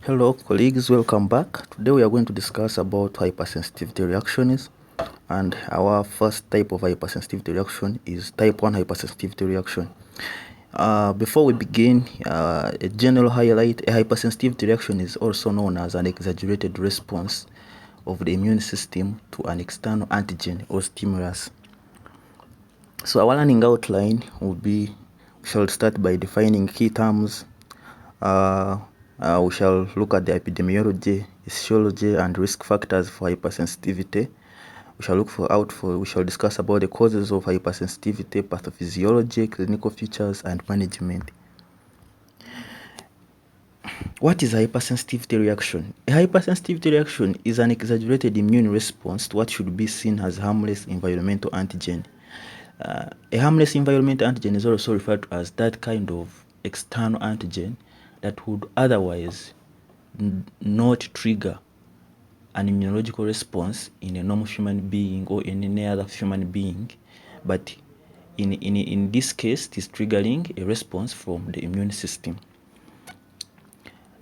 Hello colleagues, welcome back. Today we are going to discuss about hypersensitivity reactions, and our first type of hypersensitivity reaction is type 1 hypersensitivity reaction. Before we begin, a general highlight: a hypersensitivity reaction is also known as an exaggerated response of the immune system to an external antigen or stimulus. So our learning outline would be: we shall start by defining key terms. We shall look at the epidemiology, physiology, and risk factors for hypersensitivity. We shall discuss about the causes of hypersensitivity, pathophysiology, clinical features, and management. What is a hypersensitivity reaction? A hypersensitivity reaction is an exaggerated immune response to what should be seen as harmless environmental antigen. A harmless environmental antigen is also referred to as that kind of external antigen that would otherwise not trigger an immunological response in a normal human being or in any other human being, but in this case it is triggering a response from the immune system.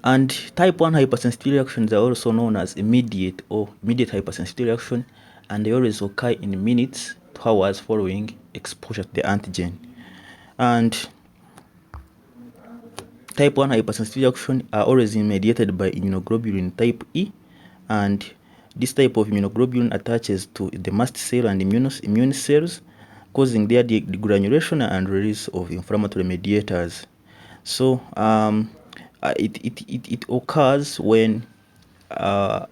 And type 1 hypersensitivity reactions are also known as immediate hypersensitivity reaction, and they always occur in minutes to hours following exposure to the antigen. And type 1 hypersensitivity reaction are always mediated by immunoglobulin type E, and this type of immunoglobulin attaches to the mast cell and immune cells, causing their degranulation and release of inflammatory mediators. So it occurs when the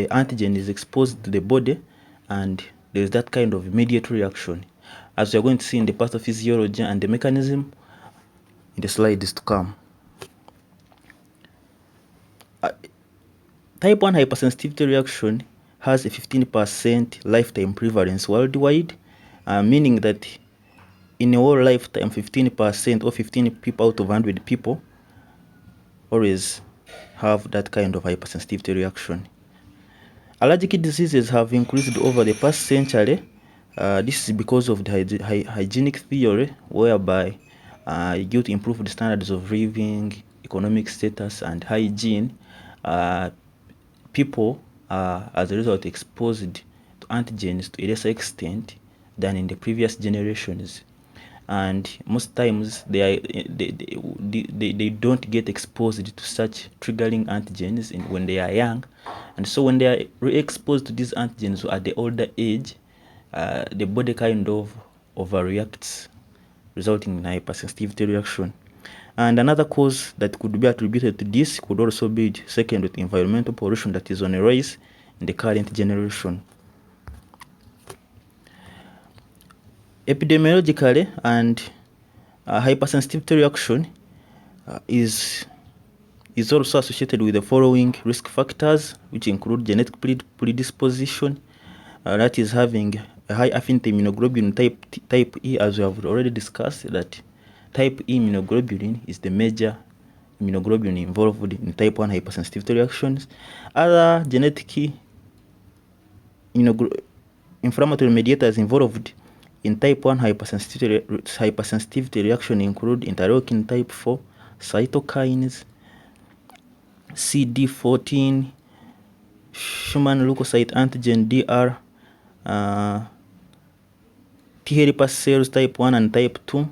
antigen is exposed to the body, and there is that kind of immediate reaction, as we are going to see in the pathophysiology and the mechanism in the slides to come. Type 1 hypersensitivity reaction has a 15% lifetime prevalence worldwide, meaning that in a whole lifetime, 15% or 15 people out of 100 people always have that kind of hypersensitivity reaction. Allergic diseases have increased over the past century. This is because of the hygienic theory, whereby due to improved standards of living, economic status, and hygiene, people are as a result exposed to antigens to a lesser extent than in the previous generations, and most times they don't get exposed to such triggering antigens when they are young, and so when they are re-exposed to these antigens at the older age, the body kind of overreacts, resulting in hypersensitivity reaction. And another cause that could be attributed to this could also be second with environmental pollution that is on a rise in the current generation. Epidemiologically, and hypersensitivity reaction is also associated with the following risk factors, which include genetic predisposition, that is having a high affinity immunoglobulin type E, as we have already discussed that type E immunoglobulin is the major immunoglobulin involved in type 1 hypersensitivity reactions. Other genetic inflammatory mediators involved in type 1 hypersensitivity reaction include interleukin type 4, cytokines, CD14, human leukocyte antigen DR, T helper cells type 1 and type 2.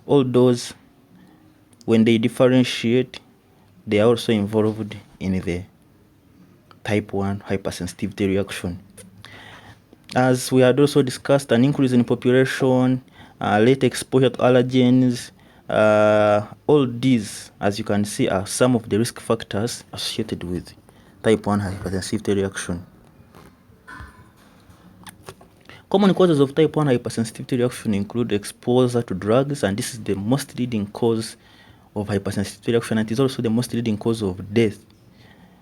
All those, when they differentiate, they are also involved in the type 1 hypersensitivity reaction. As we had also discussed, an increase in population, late exposure to allergens, all these, as you can see, are some of the risk factors associated with type 1 hypersensitivity reaction. Common causes of type 1 hypersensitivity reaction include exposure to drugs, and this is the most leading cause of hypersensitivity reaction, and it is also the most leading cause of death,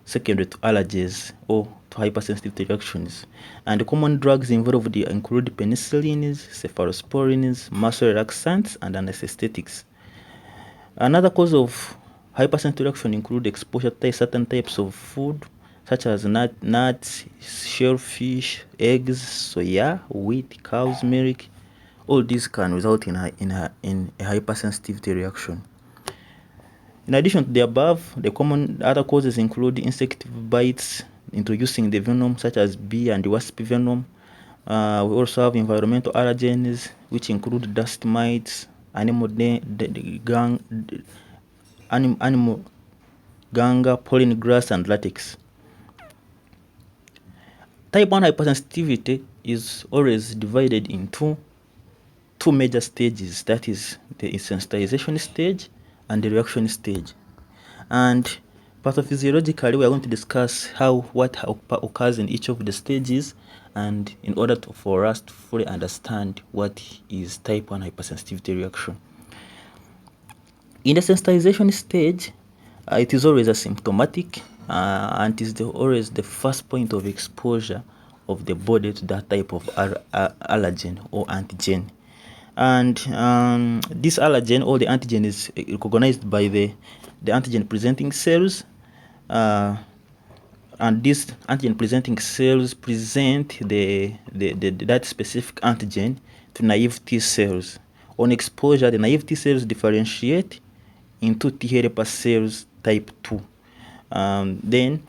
secondary to allergies or to hypersensitivity reactions. And the common drugs involved include penicillins, cephalosporins, muscle relaxants, and anesthetics. Another cause of hypersensitivity reaction include exposure to certain types of food, such as nuts, shellfish, eggs, soya, wheat, cow's milk. All these can result in a hypersensitivity reaction. In addition to the above, the common other causes include insect bites introducing the venom such as bee and wasp venom. We also have environmental allergens which include dust mites, animal ganga, pollen grass, and latex. Type 1 hypersensitivity is always divided into two major stages, that is the sensitization stage and the reaction stage. And pathophysiologically, we are going to discuss what occurs in each of the stages, and in order for us to fully understand what is type 1 hypersensitivity reaction. In the sensitization stage, it is always asymptomatic, and it is always the first point of exposure of the body to that type of allergen or antigen. And this allergen or the antigen is recognized by the antigen presenting cells, and these antigen presenting cells present that specific antigen to naive T cells. On exposure, the naive T cells differentiate into T helper cells type 2. Then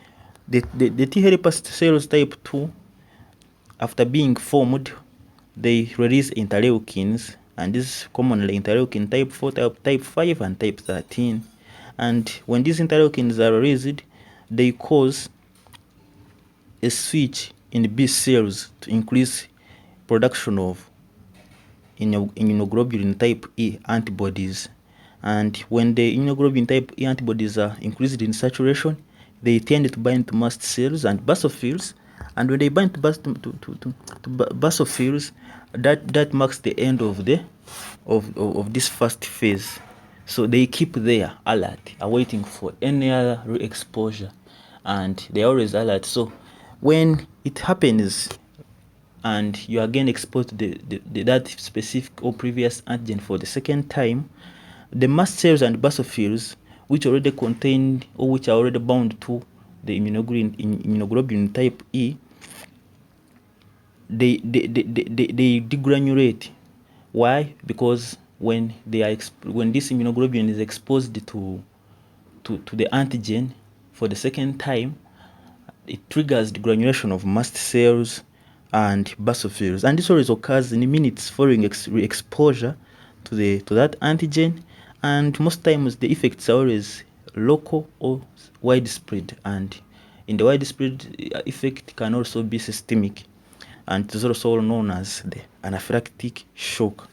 the T helper cells type 2, after being formed, they release interleukins, and this is commonly interleukin type 4, type 5, and type 13. And when these interleukins are released, they cause a switch in B cells to increase production of immunoglobulin type E antibodies. And when the immunoglobulin type E antibodies are increased in saturation, they tend to bind to mast cells and basophils. And when they bind to basophils, that marks the end of this first phase. So they keep there alert, awaiting for any other re-exposure, and they're always alert. So when it happens and you again exposed to that specific or previous antigen for the second time, the mast cells and basophils, which already contain or which are already bound to the immunoglobulin type E, they degranulate. Why? Because when this immunoglobulin is exposed to the antigen for the second time, it triggers the granulation of mast cells and basophils, and this always occurs in minutes following exposure to that antigen. And most times the effects are always local or widespread, and in the widespread effect can also be systemic, and it is also known as the anaphylactic shock.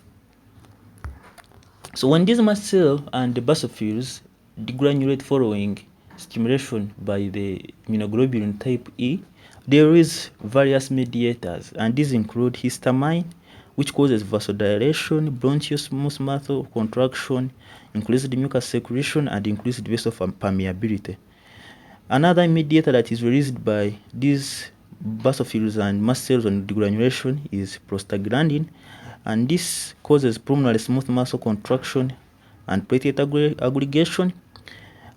So when these mast cells and the basophils degranulate following stimulation by the immunoglobulin type E, there is various mediators, and these include histamine, which causes vasodilation, bronchial muscle contraction, increased mucus secretion, and increased vessel permeability. Another mediator that is released by these basophils and mast cells on degranulation is prostaglandin, and this causes pulmonary smooth muscle contraction and platelet aggregation.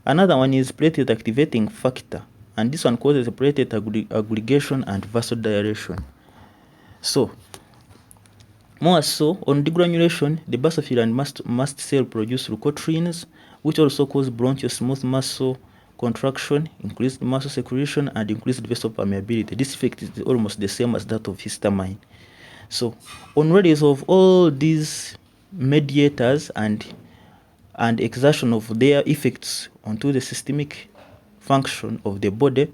Another one is platelet activating factor, and this one causes platelet aggregation and vasodilation. So, more so, on degranulation, the basophil and mast cell produce leukotrienes, which also cause bronchial smooth muscle contraction, increased muscle secretion, and increased vessel permeability. This effect is almost the same as that of histamine. So, on release of all these mediators and exertion of their effects onto the systemic function of the body,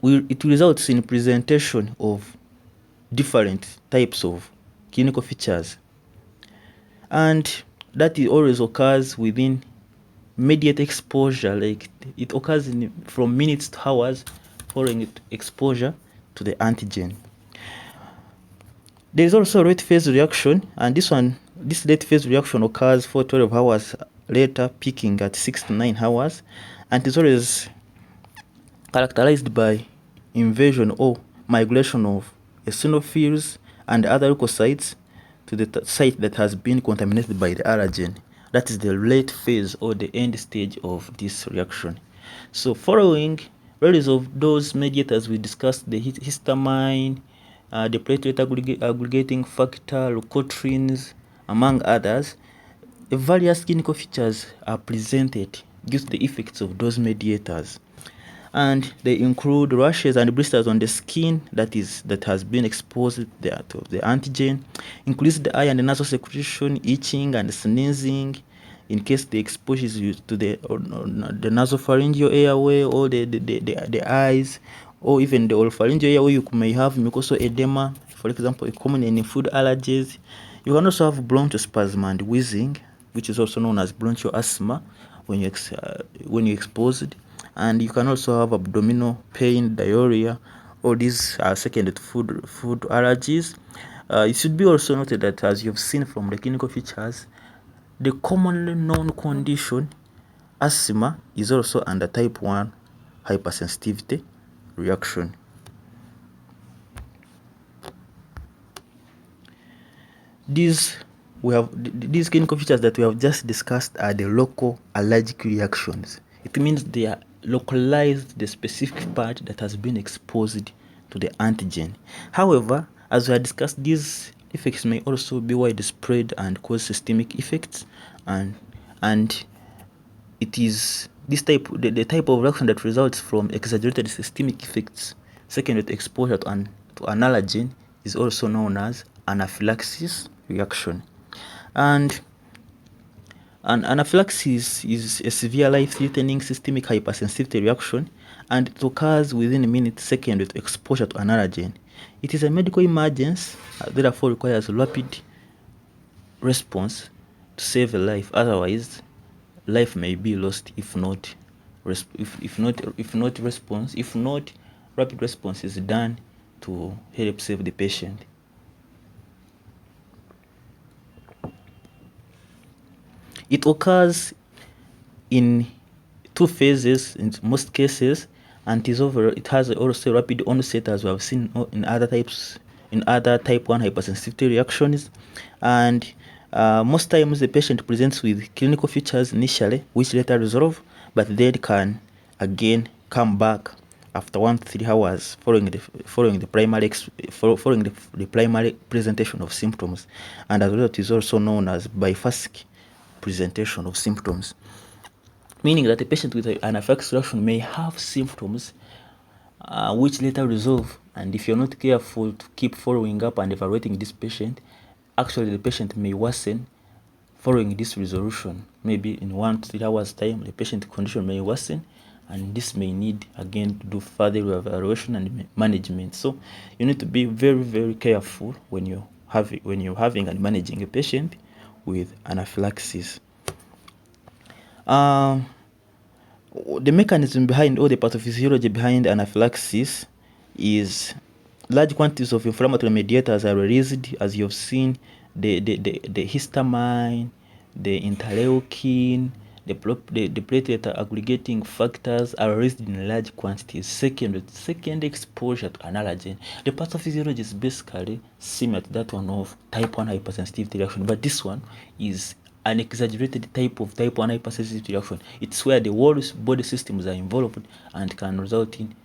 it results in presentation of different types of clinical features, and that always occurs within immediate exposure. Like it occurs from minutes to hours following exposure to the antigen. There is also a late phase reaction, and this late phase reaction occurs for 12 hours later, peaking at 6 to 9 hours, and is always characterized by invasion or migration of eosinophils and other leukocytes to the site that has been contaminated by the allergen. That is the late phase or the end stage of this reaction. So following release of those mediators we discussed, the histamine, the platelet aggregating factor, leukotrienes, among others, various clinical features are presented due to the effects of those mediators, and they include rashes and blisters on the skin that has been exposed to the antigen, increased eye and nasal secretion, itching and sneezing in case the exposure is used to the nasopharyngeal airway or the eyes, or even the oropharyngeal airway. You may have mucosal edema, for example, common in food allergies. You can also have bronchospasm and wheezing, which is also known as bronchial asthma when you're exposed. And you can also have abdominal pain, diarrhea. All these are secondary to food allergies. It should be also noted that, as you've seen from the clinical features, the commonly known condition, asthma, is also under type 1 hypersensitivity reaction. These clinical features that we have just discussed are the local allergic reactions. It means they are localized, the specific part that has been exposed to the antigen. However, as we have discussed, these effects may also be widespread and cause systemic effects, and it is this type, the type of reaction that results from exaggerated systemic effects secondary to exposure to an allergen is also known as anaphylaxis reaction. And anaphylaxis is a severe life-threatening systemic hypersensitivity reaction, and it occurs within a minute second with exposure to an allergen. It is a medical emergency, therefore requires rapid response to save a life. Otherwise, life may be lost if not rapid response is done to help save the patient. It occurs in 2 phases in most cases, and it has also rapid onset, as we have seen in other type 1 hypersensitivity reactions. And most times the patient presents with clinical features initially, which later resolve, but then can again come back after 1 to 3 hours following the primary presentation of symptoms, and as well it is also known as biphasic presentation of symptoms, meaning that a patient with an anaphylaxis reaction may have symptoms which later resolve, and if you're not careful to keep following up and evaluating this patient, actually the patient may worsen following this resolution. Maybe in 1 to 3 hours time, the patient condition may worsen, and this may need again to do further evaluation and management. So you need to be very, very careful when you're having and managing a patient with anaphylaxis. The mechanism behind, or the pathophysiology behind anaphylaxis, is large quantities of inflammatory mediators are released, as you've seen, the histamine, the interleukin, the platelet aggregating factors are released in large quantities second exposure to an allergen. The pathophysiology is basically similar to that one of type 1 hypersensitivity reaction, but this one is an exaggerated type 1 hypersensitivity reaction. It's where the whole body systems are involved and can result in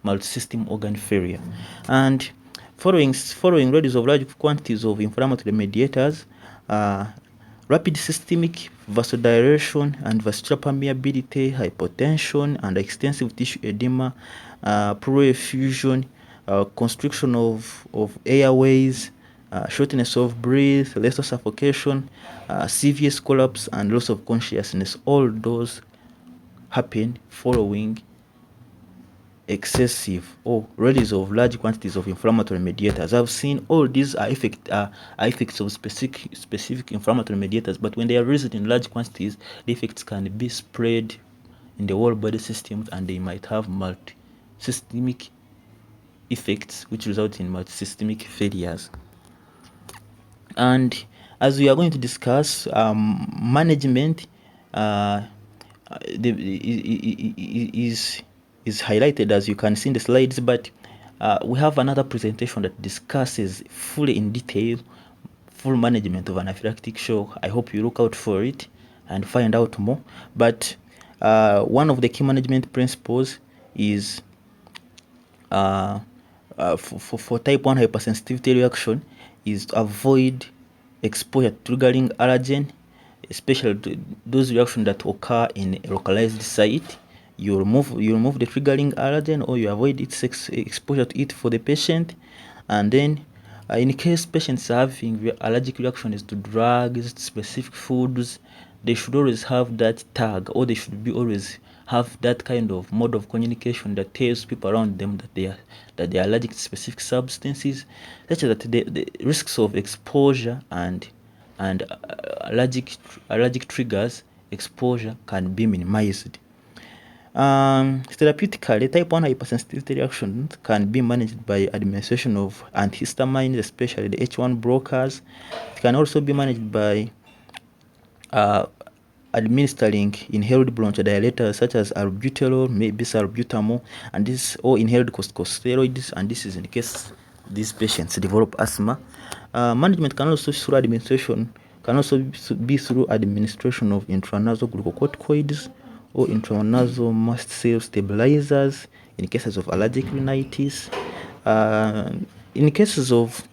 multi-system organ failure. And following release of large quantities of inflammatory mediators, rapid systemic vasodilation and vascular permeability, hypotension, and extensive tissue edema, pleural effusion, constriction of airways, shortness of breath, lethal suffocation, severe collapse, and loss of consciousness. All those happen following excessive or release of large quantities of inflammatory mediators. I've seen all these are effects of specific inflammatory mediators, but when they are released in large quantities, the effects can be spread in the whole body systems, and they might have multi-systemic effects, which result in multi-systemic failures. And as we are going to discuss, management is highlighted, as you can see in the slides, but we have another presentation that discusses fully in detail full management of anaphylactic shock. I hope you look out for it and find out more. But one of the key management principles is for type 1 hypersensitivity reaction is to avoid exposure to triggering allergen. especially those reactions that occur in a localized site. You remove the triggering allergen, or you avoid its exposure to it for the patient. And then in case patients are having allergic reactions to drugs, specific foods, they should always have that tag, or they should be always have that kind of mode of communication that tells people around them that they are allergic to specific substances, such that the risks of exposure and allergic triggers exposure can be minimized. Therapeutically, type 1 hypersensitivity reactions can be managed by administration of antihistamines, especially the H1 blockers. It can also be managed by administering inhaled bronchodilators such as albuterol, maybe salbutamol, and this, or inhaled corticosteroids, and this is in case these patients develop asthma. Management can also be through administration of intranasal glucocorticoids or intranasal mast cell stabilizers in cases of allergic rhinitis. In cases of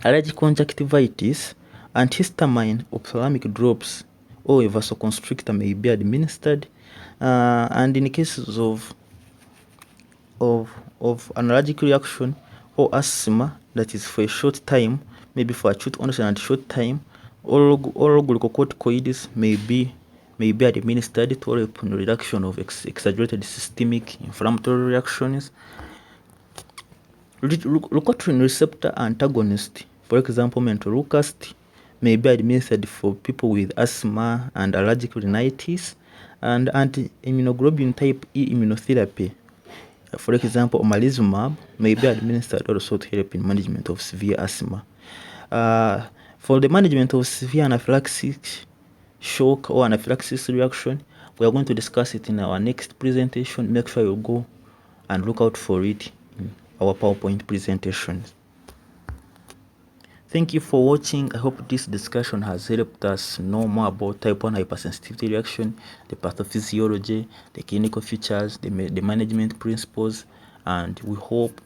allergic conjunctivitis, antihistamine ophthalmic drops or a vasoconstrictor may be administered. And in cases of an allergic reaction or asthma that is for a short time, maybe for acute onset and short time, oral glucocorticoids may be administered to help in reduction of exaggerated systemic inflammatory reactions. Leukotriene receptor antagonist, for example mentoleucast, may be administered for people with asthma and allergic rhinitis. And anti-immunoglobulin type E immunotherapy, for example omalizumab, may be administered also to help in management of severe asthma. For the management of severe anaphylactic shock or anaphylaxis reaction, we are going to discuss it in our next presentation. Make sure you go and look out for it in our PowerPoint presentations. Thank you for watching. I hope this discussion has helped us know more about type 1 hypersensitivity reaction, the pathophysiology, the clinical features, the management principles, and we hope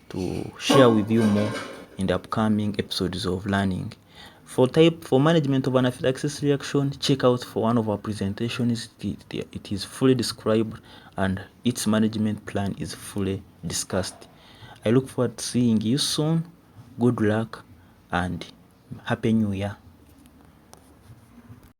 to share with you more in the upcoming episodes of learning. For management of anaphylaxis reaction, check out for one of our presentations. It is fully described and its management plan is fully discussed. I look forward to seeing you soon. Good luck and Happy New Year.